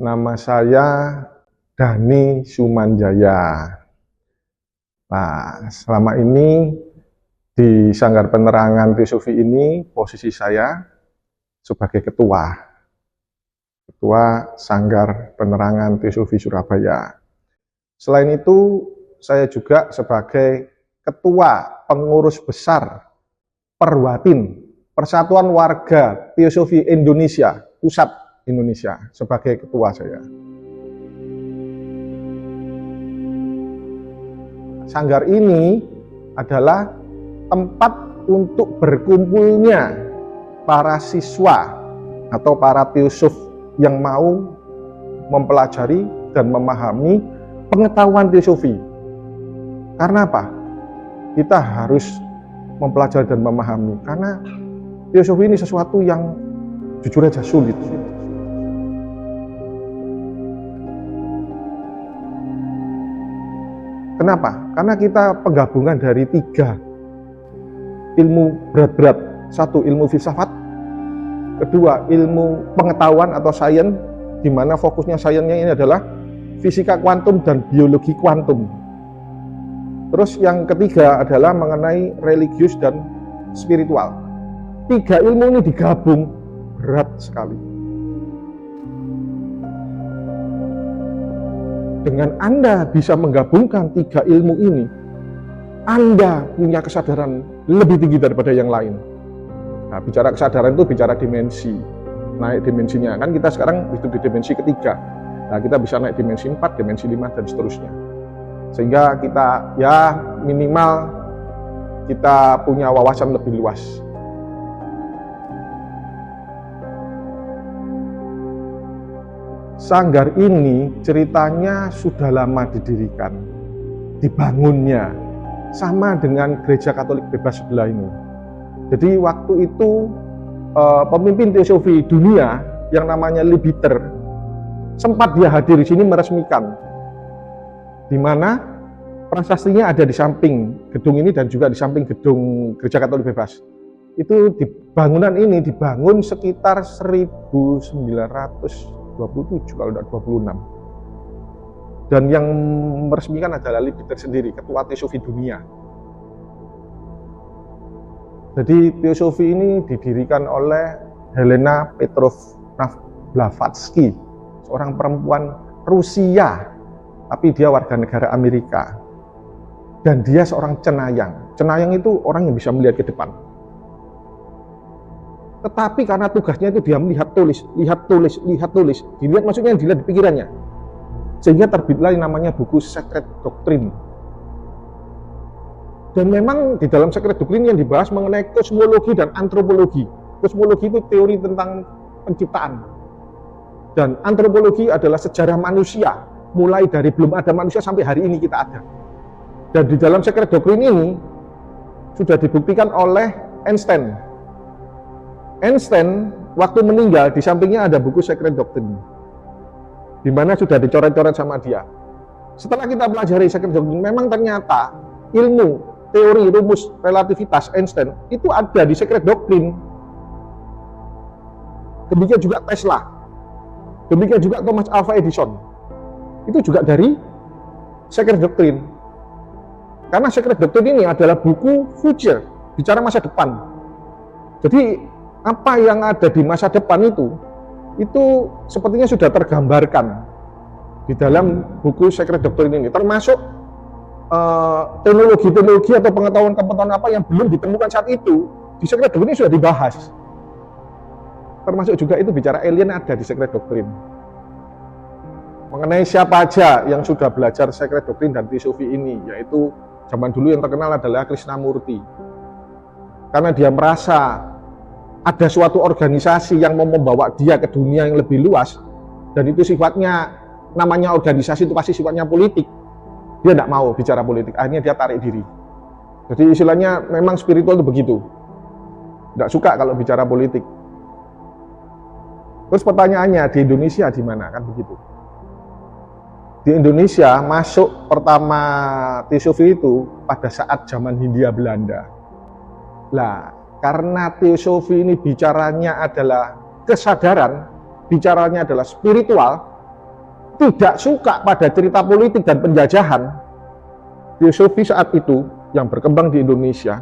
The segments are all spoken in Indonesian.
Nama saya Dhani Sumanjaya. Nah, selama ini di Sanggar Penerangan Teosofi ini posisi saya sebagai ketua Sanggar Penerangan Teosofi Surabaya. Selain itu, saya juga sebagai ketua pengurus besar Perwatin, Persatuan Warga Teosofi Indonesia, Pusat Indonesia, sebagai ketua saya. Sanggar ini adalah tempat untuk berkumpulnya para siswa atau para teosof yang mau mempelajari dan memahami pengetahuan teosofi. Karena apa? Kita harus mempelajari dan memahami, karena teosofi ini sesuatu yang jujur aja sulit. Kenapa? Karena kita penggabungan dari 3 ilmu berat-berat. 1, ilmu filsafat. 2, ilmu pengetahuan atau sains, di mana fokusnya sainsnya ini adalah fisika kuantum dan biologi kuantum. Terus yang ketiga adalah mengenai religius dan spiritual. 3 ilmu ini digabung berat sekali. Dengan Anda bisa menggabungkan 3 ilmu ini, Anda punya kesadaran lebih tinggi daripada yang lain. Nah, bicara kesadaran itu bicara dimensi, naik dimensinya. Kan kita sekarang hidup di dimensi ketiga. Nah, kita bisa naik dimensi 4, dimensi 5, dan seterusnya. Sehingga kita ya minimal kita punya wawasan lebih luas. Sanggar ini ceritanya sudah lama didirikan, dibangunnya, sama dengan Gereja Katolik Bebas sebelah ini. Jadi waktu itu pemimpin teosofi dunia yang namanya Leadbeater sempat dia hadir di sini meresmikan, di mana prasastinya ada di samping gedung ini dan juga di samping gedung Gereja Katolik Bebas. Itu bangunan ini dibangun sekitar 1927 kalau tidak 26. Dan yang meresmikan adalah Leadbeater sendiri, ketua teosofi dunia. Jadi teosofi ini didirikan oleh Helena Petrovna Blavatsky, seorang perempuan Rusia, tapi dia warga negara Amerika. Dan dia seorang cenayang. Cenayang itu orang yang bisa melihat ke depan. Tetapi karena tugasnya itu dia melihat tulis, dilihat maksudnya yang dilihat di pikirannya. Sehingga terbitlah yang namanya buku Secret Doctrine. Dan memang di dalam Secret Doctrine yang dibahas mengenai kosmologi dan antropologi. Kosmologi itu teori tentang penciptaan. Dan antropologi adalah sejarah manusia, mulai dari belum ada manusia sampai hari ini kita ada. Dan di dalam Secret Doctrine ini sudah dibuktikan oleh Einstein. Einstein waktu meninggal di sampingnya ada buku Secret Doctrine, di mana sudah dicoret-coret sama dia. Setelah kita pelajari Secret Doctrine, memang ternyata ilmu teori rumus relativitas Einstein itu ada di Secret Doctrine. Demikian juga Tesla, demikian juga Thomas Alva Edison, itu juga dari Secret Doctrine. Karena Secret Doctrine ini adalah buku future, bicara masa depan. Jadi apa yang ada di masa depan itu sepertinya sudah tergambarkan di dalam buku Secret Doctrine ini, termasuk teknologi atau pengetahuan apa yang belum ditemukan saat itu di Secret Doctrine ini sudah dibahas. Termasuk juga itu bicara alien ada di Secret Doctrine. Mengenai siapa aja yang sudah belajar Secret Doctrine dan teosofi ini, yaitu zaman dulu yang terkenal adalah Krishnamurti. Karena dia merasa ada suatu organisasi yang mau membawa dia ke dunia yang lebih luas, dan itu sifatnya, namanya organisasi itu pasti sifatnya politik. Dia tidak mau bicara politik, akhirnya dia tarik diri. Jadi istilahnya memang spiritual itu begitu, tidak suka kalau bicara politik. Terus pertanyaannya, di Indonesia di mana? Kan begitu. Di Indonesia masuk pertama teosofi itu pada saat zaman Hindia Belanda. Lah, karena teosofi ini bicaranya adalah kesadaran, bicaranya adalah spiritual, tidak suka pada cerita politik dan penjajahan, filosofi saat itu yang berkembang di Indonesia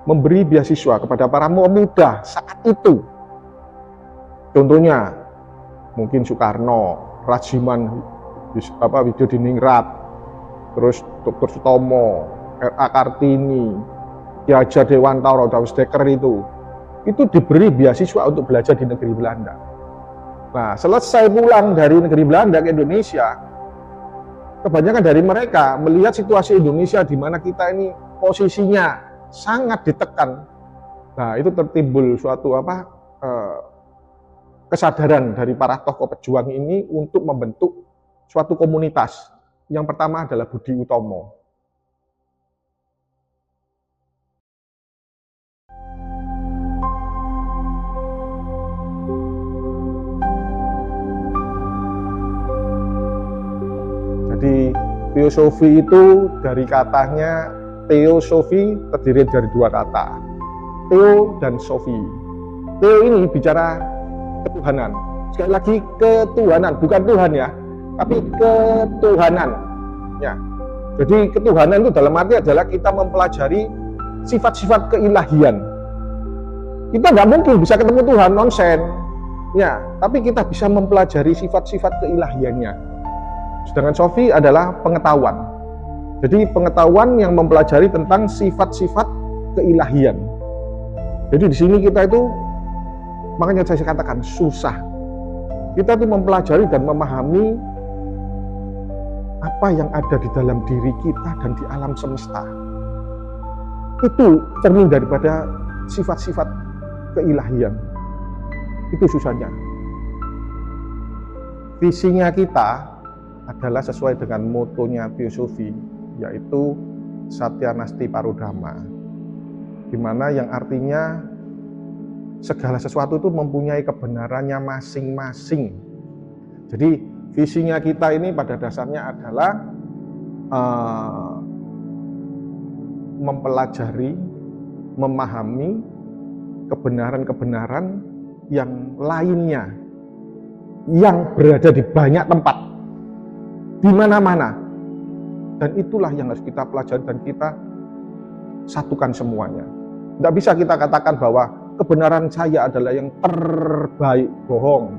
memberi beasiswa kepada para pemuda saat itu. Contohnya mungkin Soekarno, Rajiman Widyodiningrat, terus Dr. Sutomo, R.A. Kartini, Ki Hajar Dewantara, Daus Dekker itu diberi beasiswa untuk belajar di negeri Belanda. Nah, selesai pulang dari negeri Belanda ke Indonesia, kebanyakan dari mereka melihat situasi Indonesia di mana kita ini posisinya sangat ditekan. Nah, itu tertimbul suatu kesadaran dari para tokoh pejuang ini untuk membentuk suatu komunitas. Yang pertama adalah Budi Utomo. Jadi teosofi itu dari katanya teosofi terdiri dari dua kata, Theo dan Sofi. Theo ini bicara ketuhanan. Sekali lagi ketuhanan, bukan Tuhan ya, tapi ketuhanan. Ya. Jadi ketuhanan itu dalam arti adalah kita mempelajari sifat-sifat keilahian. Kita nggak mungkin bisa ketemu Tuhan, nonsen. Ya, tapi kita bisa mempelajari sifat-sifat keilahiannya. Sedangkan Sofi adalah pengetahuan. Jadi pengetahuan yang mempelajari tentang sifat-sifat keilahian. Jadi di sini kita itu, makanya saya katakan susah. Kita itu mempelajari dan memahami apa yang ada di dalam diri kita dan di alam semesta. Itu cermin daripada sifat-sifat keilahian. Itu susahnya. Visinya kita adalah sesuai dengan motonya teosofi, yaitu Satya Nasti Parodama, di mana yang artinya segala sesuatu itu mempunyai kebenarannya masing-masing. Jadi visinya kita ini pada dasarnya adalah mempelajari, memahami kebenaran-kebenaran yang lainnya yang berada di banyak tempat, di mana-mana, dan itulah yang harus kita pelajari dan kita satukan semuanya. Tidak bisa kita katakan bahwa kebenaran saya adalah yang terbaik, bohong.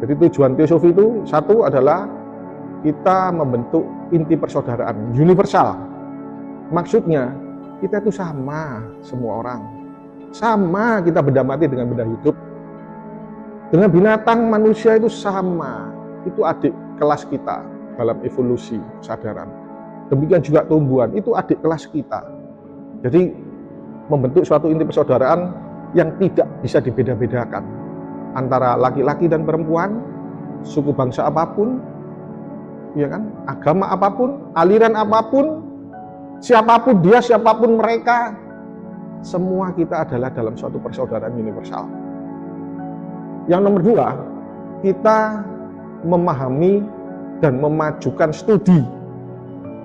Jadi tujuan teosofi itu satu adalah kita membentuk inti persaudaraan universal. Maksudnya kita itu sama, semua orang sama, kita benda mati dengan benda hidup, dengan binatang, manusia itu sama. Itu adik kelas kita dalam evolusi kesadaran. Demikian juga tumbuhan, itu adik kelas kita. Jadi membentuk suatu inti persaudaraan yang tidak bisa dibeda-bedakan antara laki-laki dan perempuan, suku bangsa apapun, ya kan, agama apapun, aliran apapun, siapapun dia, siapapun mereka, semua kita adalah dalam suatu persaudaraan universal. Yang nomor dua, kita memahami dan memajukan studi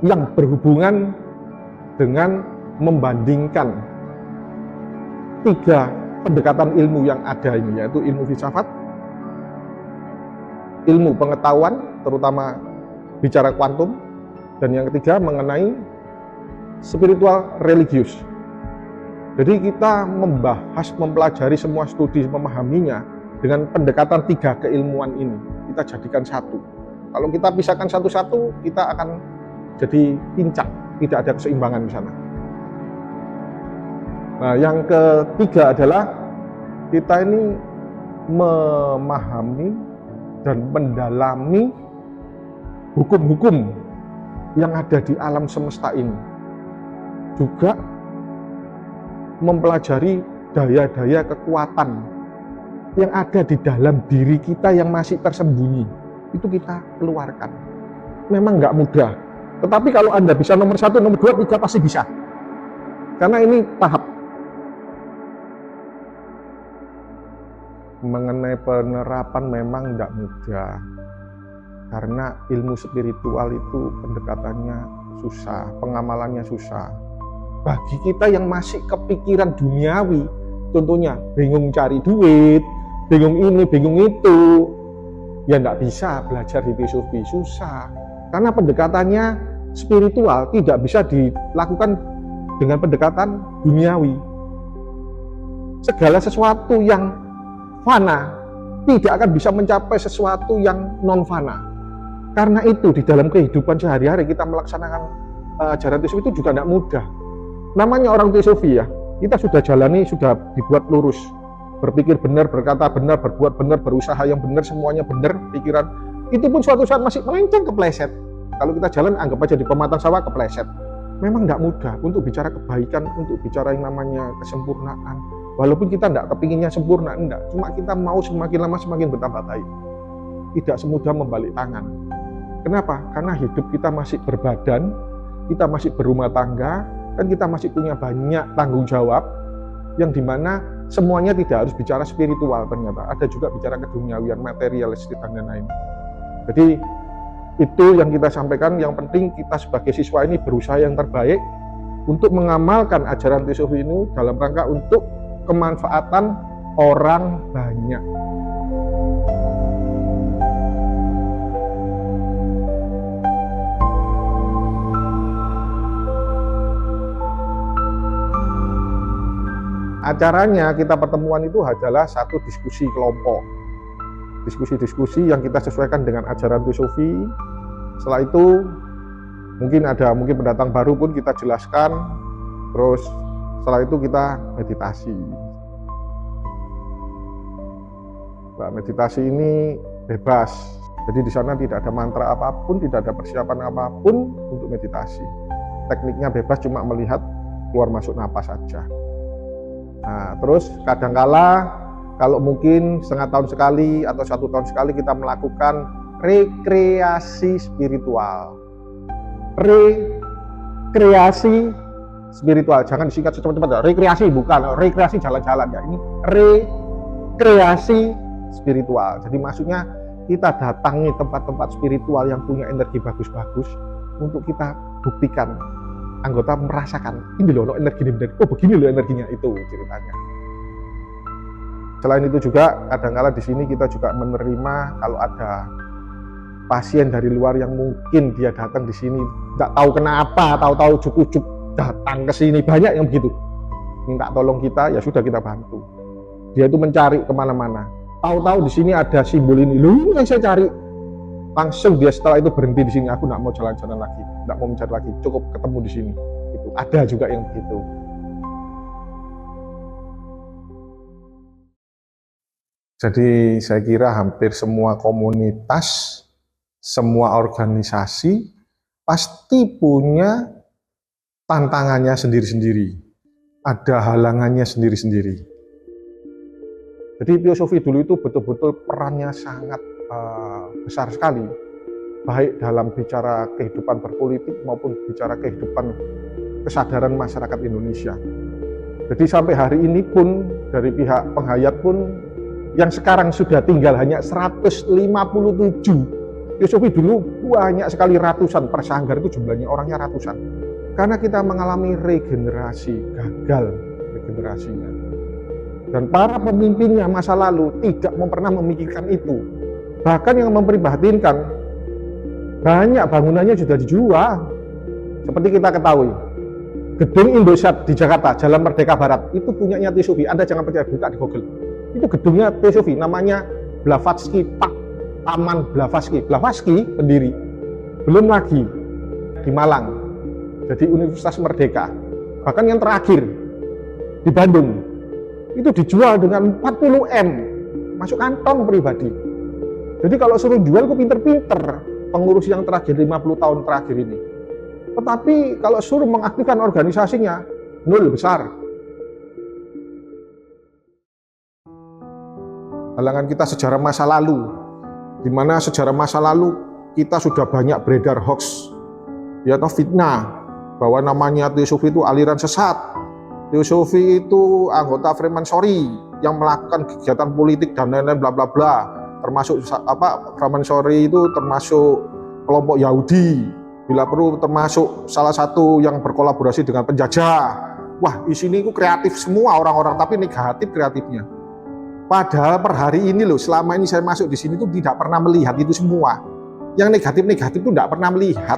yang berhubungan dengan membandingkan tiga pendekatan ilmu yang ada ini, yaitu ilmu filsafat, ilmu pengetahuan, terutama bicara kuantum, dan yang ketiga mengenai spiritual religius. Jadi kita membahas, mempelajari semua studi, memahaminya dengan pendekatan tiga keilmuan ini. Kita jadikan satu. Kalau kita pisahkan satu-satu, kita akan jadi pincang, tidak ada keseimbangan di sana. Nah, yang ketiga adalah kita ini memahami dan mendalami hukum-hukum yang ada di alam semesta ini. Juga mempelajari daya-daya kekuatan yang ada di dalam diri kita yang masih tersembunyi, itu kita keluarkan. Memang nggak mudah, tetapi kalau Anda bisa nomor 1, nomor 2, 3 pasti bisa. Karena ini tahap. Mengenai penerapan memang nggak mudah, karena ilmu spiritual itu pendekatannya susah, pengamalannya susah. Bagi kita yang masih kepikiran duniawi, contohnya bingung cari duit, bingung ini, bingung itu, ya nggak bisa belajar di teosofi, susah. Karena pendekatannya spiritual, tidak bisa dilakukan dengan pendekatan duniawi. Segala sesuatu yang fana tidak akan bisa mencapai sesuatu yang non fana. Karena itu di dalam kehidupan sehari-hari kita melaksanakan ajaran teosofi itu juga tidak mudah. Namanya orang teosofi ya, kita sudah jalani, sudah dibuat lurus, berpikir benar, berkata benar, berbuat benar, berusaha yang benar, semuanya benar, pikiran. Itu pun suatu saat masih melenceng, kepleset. Kalau kita jalan, anggap aja di pematang sawah, kepleset. Memang tidak mudah untuk bicara kebaikan, untuk bicara yang namanya kesempurnaan. Walaupun kita tidak kepinginnya sempurna, enggak. Cuma kita mau semakin lama semakin bertambah baik. Tidak semudah membalik tangan. Kenapa? Karena hidup kita masih berbadan, kita masih berumah tangga, dan kita masih punya banyak tanggung jawab, yang dimana semuanya tidak harus bicara spiritual ternyata. Ada juga bicara keduniawian, materialistik, dan lain-lain. Jadi itu yang kita sampaikan. Yang penting kita sebagai siswa ini berusaha yang terbaik untuk mengamalkan ajaran teosofi ini dalam rangka untuk kemanfaatan orang banyak. Acaranya kita pertemuan itu adalah satu diskusi kelompok. Diskusi-diskusi yang kita sesuaikan dengan ajaran teosofi. Setelah itu mungkin pendatang baru pun kita jelaskan. Terus setelah itu kita meditasi. Nah, meditasi ini bebas. Jadi di sana tidak ada mantra apapun, tidak ada persiapan apapun untuk meditasi. Tekniknya bebas, cuma melihat keluar masuk napas saja. Nah, terus kadangkala kalau mungkin setengah tahun sekali atau 1 tahun sekali kita melakukan rekreasi spiritual. Rekreasi spiritual, jangan disingkat cepat-cepat. Rekreasi bukan, rekreasi jalan-jalan ya. Ini rekreasi spiritual. Jadi maksudnya kita datangi tempat-tempat spiritual yang punya energi bagus-bagus untuk kita buktikan. Anggota merasakan, ini loh energi ini, oh begini loh energinya, itu ceritanya. Selain itu juga kadang-kala di sini kita juga menerima kalau ada pasien dari luar yang mungkin dia datang di sini tidak tahu kenapa, tahu-tahu cukup datang ke sini, banyak yang begitu. Minta tolong kita, ya sudah kita bantu. Dia itu mencari kemana-mana. Tahu-tahu di sini ada simbol ini, loh yang saya cari. Langsung dia setelah itu berhenti di sini, aku nggak mau jalan-jalan lagi, nggak mau mencari lagi, cukup ketemu di sini. Itu ada juga yang begitu. Jadi saya kira hampir semua komunitas, semua organisasi pasti punya tantangannya sendiri-sendiri, ada halangannya sendiri-sendiri. Jadi teosofi dulu itu betul-betul perannya sangat besar sekali, baik dalam bicara kehidupan berpolitik maupun bicara kehidupan kesadaran masyarakat Indonesia. Jadi sampai hari ini pun dari pihak penghayat pun yang sekarang sudah tinggal hanya 157. Teosofi dulu banyak sekali, ratusan, per sanggar itu jumlahnya orangnya ratusan. Karena kita mengalami regenerasi, gagal regenerasinya. Dan para pemimpinnya masa lalu tidak pernah memikirkan itu. Bahkan yang memprihatinkan, banyak bangunannya sudah dijual. Seperti kita ketahui, gedung Indosat di Jakarta, Jalan Merdeka Barat, itu punyanya teosofi. Anda jangan percaya, buka di Google. Itu gedungnya teosofi, namanya Blavatsky Park, Taman Blavatsky. Blavatsky pendiri. Belum lagi di Malang, jadi Universitas Merdeka. Bahkan yang terakhir di Bandung, itu dijual dengan 40 M, masuk kantong pribadi. Jadi kalau suruh jual, kok pinter-pinter pengurus yang terakhir 50 tahun terakhir ini. Tetapi kalau suruh mengaktifkan organisasinya, nol besar. Halangan kita sejarah masa lalu, di mana sejarah masa lalu kita sudah banyak beredar hoax, ya atau fitnah, bahwa namanya teosofi itu aliran sesat. Teosofi itu anggota Freemansori yang melakukan kegiatan politik dan lain-lain bla bla bla. Termasuk Freemansori itu termasuk kelompok Yahudi, bila perlu termasuk salah satu yang berkolaborasi dengan penjajah. Wah, di sini itu kreatif semua orang-orang, tapi negatif kreatifnya. Padahal per hari ini loh, selama ini saya masuk di sini tuh tidak pernah melihat itu semua. Yang negatif-negatif tuh tidak pernah melihat.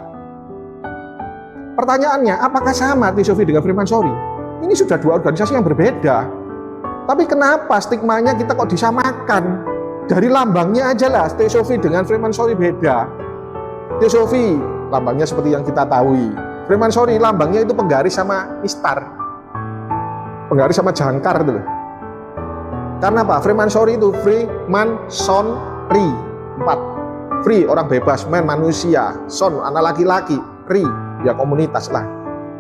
Pertanyaannya, apakah sama Theosophy dengan Freemasonry? Ini sudah dua organisasi yang berbeda. Tapi kenapa stigmanya kita kok disamakan? Dari lambangnya aja lah, Theosophy dengan Freemasonry beda. Theosophy lambangnya seperti yang kita tahu. Freemasonry lambangnya itu penggaris sama mistar, penggaris sama jangkar itu loh. Karena apa? Freemasonry itu Freemasonry 4. Free orang bebas, man manusia, son anak laki-laki, ri ya komunitas lah.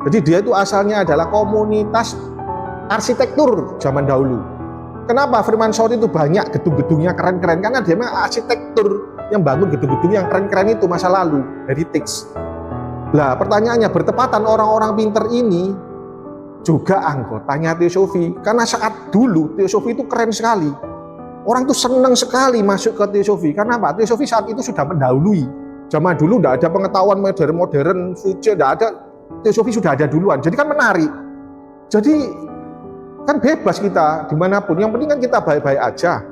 Jadi dia itu asalnya adalah komunitas arsitektur zaman dahulu. Kenapa Freemasonry itu banyak gedung-gedungnya keren-keren? Karena dia memang arsitektur yang bangun gedung-gedung yang keren-keren itu masa lalu, heritage. Lah pertanyaannya, bertepatan orang-orang pinter ini juga anggotanya Theosophy. Karena saat dulu Theosophy itu keren sekali. Orang tuh senang sekali masuk ke Theosophy. Karena apa? Theosophy saat itu sudah mendahului. Zaman dulu tidak ada pengetahuan modern, future, tidak ada. Theosophy sudah ada duluan. Jadi kan menarik. Jadi kan bebas kita dimanapun. Yang penting kan kita baik-baik aja.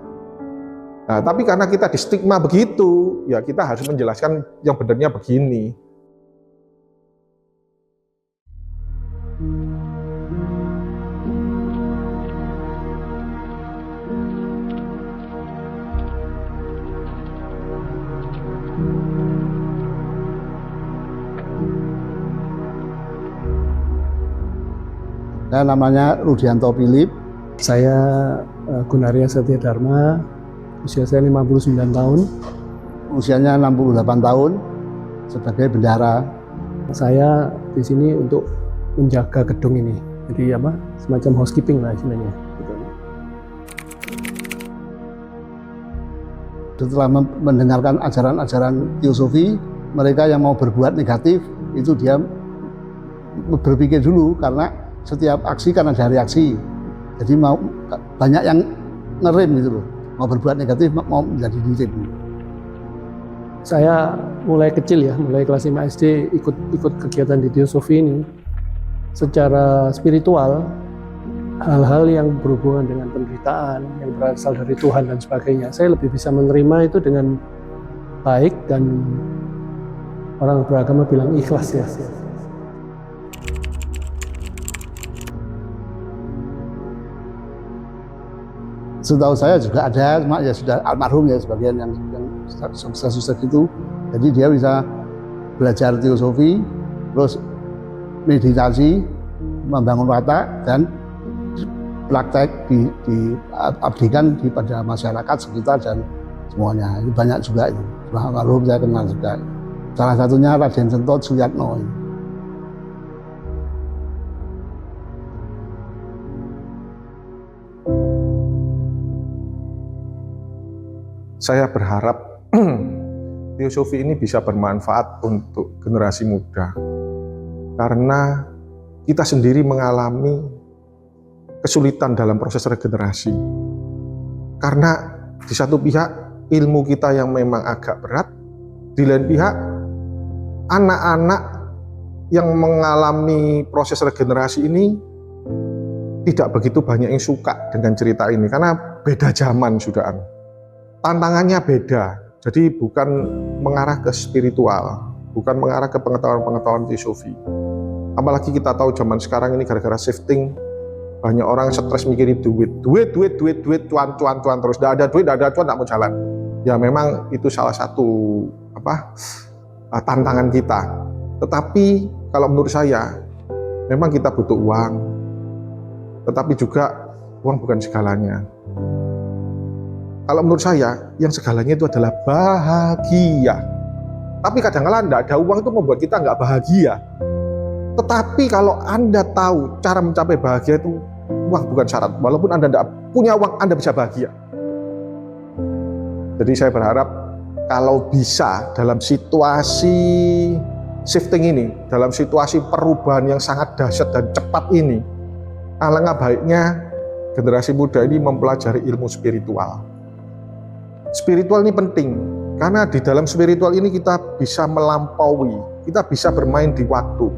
Nah, tapi karena kita di stigma begitu, ya kita harus menjelaskan yang benernya begini. Saya namanya Rudianto Philip. Saya Gunaria Setia Dharma, usia saya 59 tahun. Usianya 68 tahun sebagai bendahara. Saya di sini untuk menjaga gedung ini. Jadi apa? Semacam housekeeping lah istilahnya. Gitu. Setelah mendengarkan ajaran-ajaran Theosophy, mereka yang mau berbuat negatif itu dia berpikir dulu, karena setiap aksi kan ada reaksi. Jadi mau banyak yang ngerem gitu loh. Mau berbuat negatif, mau menjadi direm. Saya mulai kecil ya, mulai kelas 5 SD ikut kegiatan di Theosophy ini. Secara spiritual, hal-hal yang berhubungan dengan penderitaan yang berasal dari Tuhan dan sebagainya, saya lebih bisa menerima itu dengan baik, dan orang beragama bilang ikhlas ya. Setahu saya juga ada, cuma ya sudah almarhum ya sebagian yang sukses-sukses itu. Jadi dia bisa belajar Theosophy, terus meditasi, membangun watak, dan praktek diabdikan pada masyarakat sekitar dan semuanya. Itu banyak juga itu. Almarhum saya kenal juga. Salah satunya Raden Sentot Suyatno. Saya berharap Theosophy ini bisa bermanfaat untuk generasi muda. Karena kita sendiri mengalami kesulitan dalam proses regenerasi. Karena di satu pihak ilmu kita yang memang agak berat, di lain pihak anak-anak yang mengalami proses regenerasi ini tidak begitu banyak yang suka dengan cerita ini, karena beda zaman sudah. Tantangannya beda, jadi bukan mengarah ke spiritual, bukan mengarah ke pengetahuan-pengetahuan Theosophy. Apalagi kita tahu zaman sekarang ini gara-gara shifting, banyak orang stres mikirin duit, cuan terus. Tidak ada duit, tidak ada cuan, tidak mau jalan. Ya memang itu salah satu tantangan kita. Tetapi kalau menurut saya, memang kita butuh uang, tetapi juga uang bukan segalanya. Kalau menurut saya, yang segalanya itu adalah bahagia. Tapi kadang-kadang tidak ada uang itu membuat kita nggak bahagia. Tetapi kalau Anda tahu cara mencapai bahagia itu, uang bukan syarat. Walaupun Anda tidak punya uang, Anda bisa bahagia. Jadi saya berharap kalau bisa dalam situasi shifting ini, dalam situasi perubahan yang sangat dahsyat dan cepat ini, alangkah baiknya generasi muda ini mempelajari ilmu spiritual. Spiritual ini penting, karena di dalam spiritual ini kita bisa melampaui, kita bisa bermain di waktu,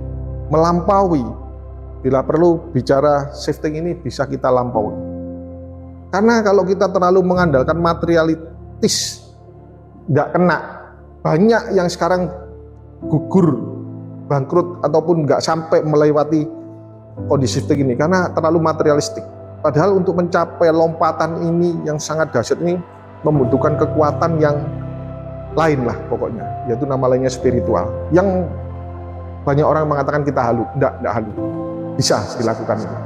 melampaui. Bila perlu bicara shifting ini bisa kita lampaui. Karena kalau kita terlalu mengandalkan materialistis, nggak kena. Banyak yang sekarang gugur, bangkrut, ataupun nggak sampai melewati kondisi seperti ini karena terlalu materialistik. Padahal untuk mencapai lompatan ini yang sangat dahsyat ini membutuhkan kekuatan yang lain lah pokoknya, yaitu nama lainnya spiritual. Yang banyak orang mengatakan kita halu, enggak halu. Bisa dilakukan itu.